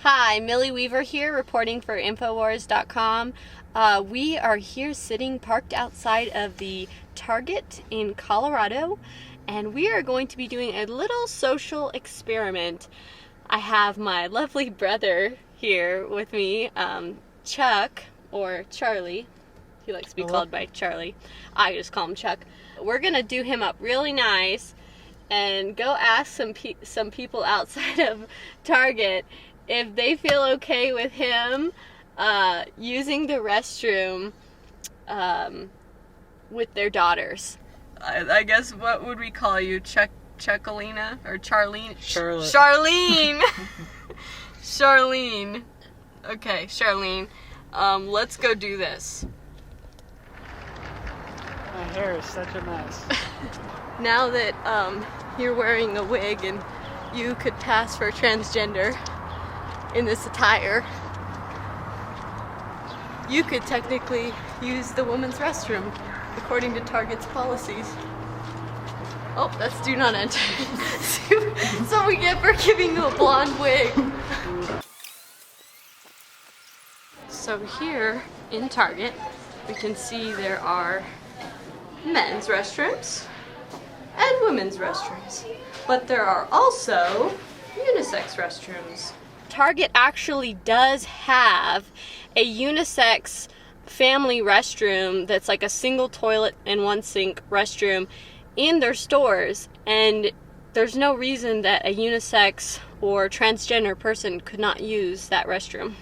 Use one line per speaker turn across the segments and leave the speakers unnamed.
Hi, Millie Weaver here, reporting for Infowars.com. We are here sitting parked outside of the Target in Colorado, and we are going to be doing a little social experiment. I have my lovely brother here with me, Chuck, or Charlie. He likes to be called by Charlie. I just call him Chuck. We're going to do him up really nice and go ask some people outside of Target if they feel okay with him using the restroom with their daughters. I guess, what would we call you? Chuckalina? Or Charlene?
Charlotte.
Charlene! Charlene. Okay, Charlene. Let's go do this.
My hair is such a mess.
Now that you're wearing a wig and you could pass for transgender in this attire, you could technically use the women's restroom according to Target's policies. Oh, that's do not enter. So we get for giving you a blonde wig. So here in Target, we can see there are men's restrooms and women's restrooms, but there are also unisex restrooms. Target actually does have a unisex family restroom that's like a single toilet and one sink restroom in their stores, and there's no reason that a unisex or transgender person could not use that restroom.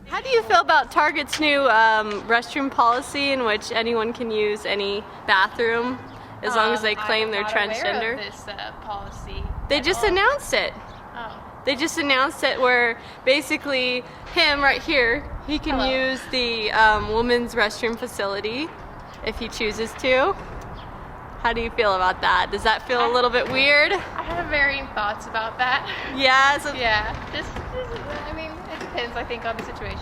How do you feel about Target's new restroom policy in which anyone can use any bathroom as long as they claim they're transgender?
I'm not aware of this policy.
They just announced it.
Oh.
They just announced it where basically him right here, he can use the women's restroom facility if he chooses to. How do you feel about that? Does that feel a little bit weird?
I have varying thoughts about that.
Yeah?
I mean, it depends, I think, on the situation.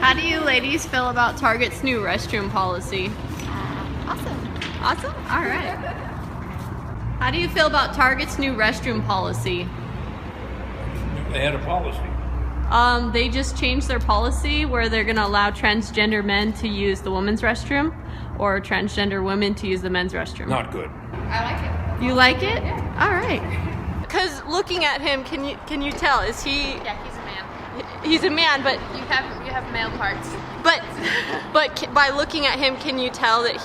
How do you ladies feel about Target's new restroom policy?
Awesome.
Awesome? All right. How do you feel about Target's new restroom policy?
They had a policy.
They just changed their policy where they're going to allow transgender men to use the women's restroom or transgender women to use the men's restroom.
Not good.
I like it.
You like it? Yeah. All right. Because looking at him, can you tell? Is he?
Yeah, he's a man.
He's a man, but
You have male parts.
but by looking at him, can you tell that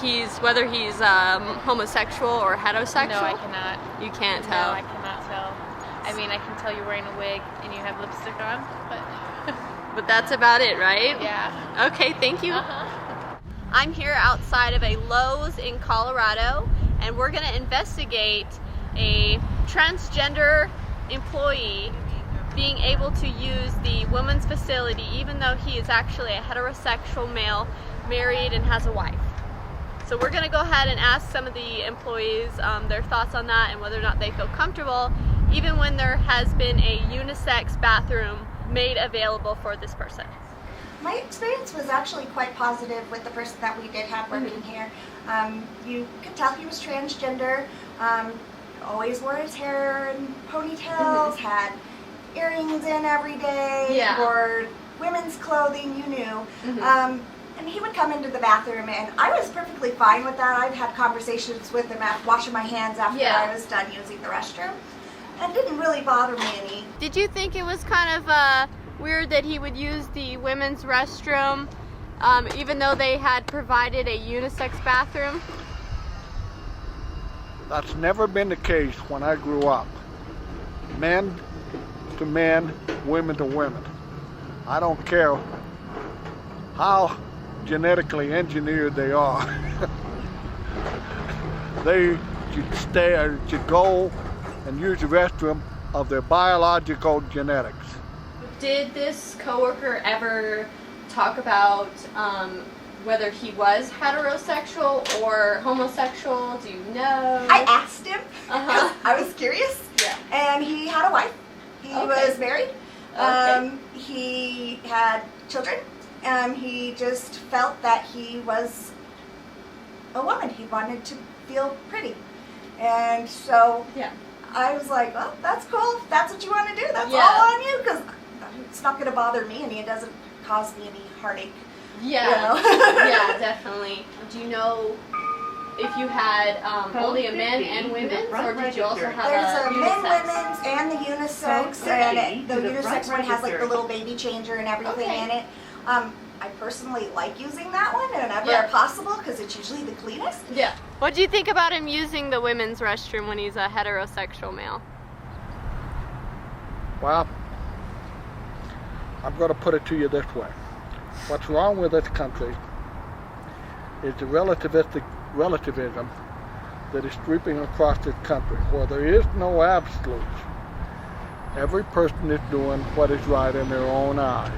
whether he's homosexual or heterosexual?
No, I cannot.
You can't tell.
No, I cannot tell. I mean, I can tell you're wearing a wig and you have lipstick on, but
But that's about it, right?
yeah.
Okay, thank you.
Uh-huh.
I'm here outside of a Lowe's in Colorado, and we're going to investigate a transgender employee being able to use the women's facility even though he is actually a heterosexual male, married and has a wife. So we're going to go ahead and ask some of the employees their thoughts on that and whether or not they feel comfortable even when there has been a unisex bathroom made available for this person.
My experience was actually quite positive with the person that we did have working here. You could tell he was transgender, always wore his hair in ponytails, had earrings in every day, wore women's clothing, you knew. And he would come into the bathroom and I was perfectly fine with that. I've had conversations with him after washing my hands after I was done using the restroom. It didn't really bother me any.
Did you think it was kind of weird that he would use the women's restroom even though they had provided a unisex bathroom?
That's never been the case when I grew up. Men to men, women to women. I don't care how genetically engineered they are. They should go and use the restroom of their biological genetics.
Did this coworker ever talk about whether he was heterosexual or homosexual? Do you know?
I asked him because I was curious.
Yeah.
And he had a wife. He was married. He had children. He just felt that he was a woman. He wanted to feel pretty. And so I was like, well, that's cool. If that's what you want to do, that's all on you. Because it's not going to bother me, and it doesn't cause me any heartache.
Yeah.
You know?
Yeah, definitely. Do you know if you had only a men and women's, or did you also have
There's
a
a men,
unisex?
women's, and the unisex, and the unisex one has like the little baby changer and everything in it. I personally like using that one whenever possible because it's usually the cleanest.
Yeah. What do you think about him using the women's restroom when he's a heterosexual male?
Well, I'm going to put it to you this way. What's wrong with this country is the relativism that is sweeping across this country, where there is no absolutes. Every person is doing what is right in their own eyes.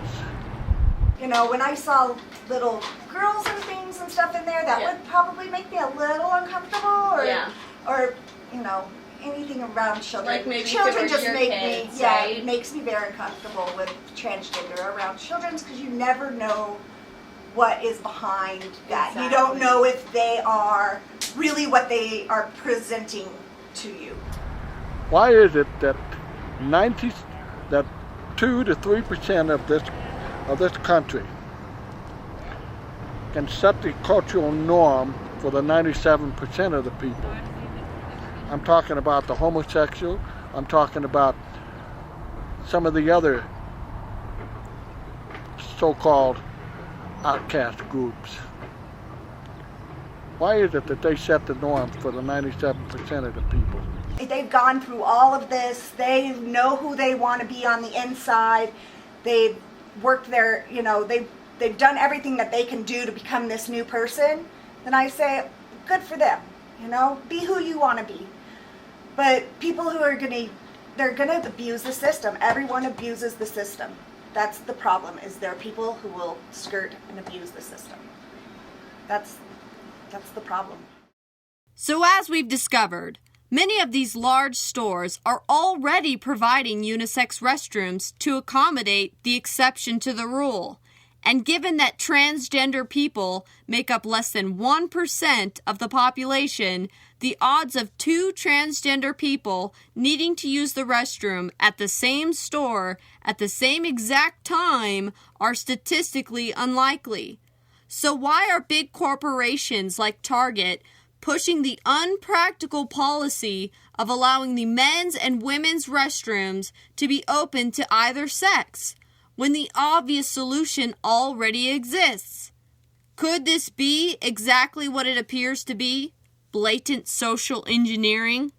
You know, when I saw little girls and things and stuff in there, that would probably make me a little uncomfortable, or you know, anything around children.
Like maybe
children
if it were
just
your
make
kids,
me,
right?
it makes me very uncomfortable with transgender around children because you never know what is behind that.
Exactly.
You don't know if they are really what they are presenting to you.
Why is it that 2 to 3% of this country can set the cultural norm for the 97% of the people? I'm talking about the homosexual. I'm talking about some of the other so-called outcast groups. Why is it that they set the norm for the 97% of the people?
They've gone through all of this. They know who they want to be on the inside. They've worked their, you know, they've done everything that they can do to become this new person. Then I say, good for them. You know, be who you want to be. But people who are they're gonna abuse the system. Everyone abuses the system. That's the problem, is there are people who will skirt and abuse the system. That's the problem.
So as we've discovered, many of these large stores are already providing unisex restrooms to accommodate the exception to the rule. And given that transgender people make up less than 1% of the population, the odds of 2 transgender people needing to use the restroom at the same store at the same exact time are statistically unlikely. So why are big corporations like Target pushing the unpractical policy of allowing the men's and women's restrooms to be open to either sex, when the obvious solution already exists? Could this be exactly what it appears to be? Blatant social engineering?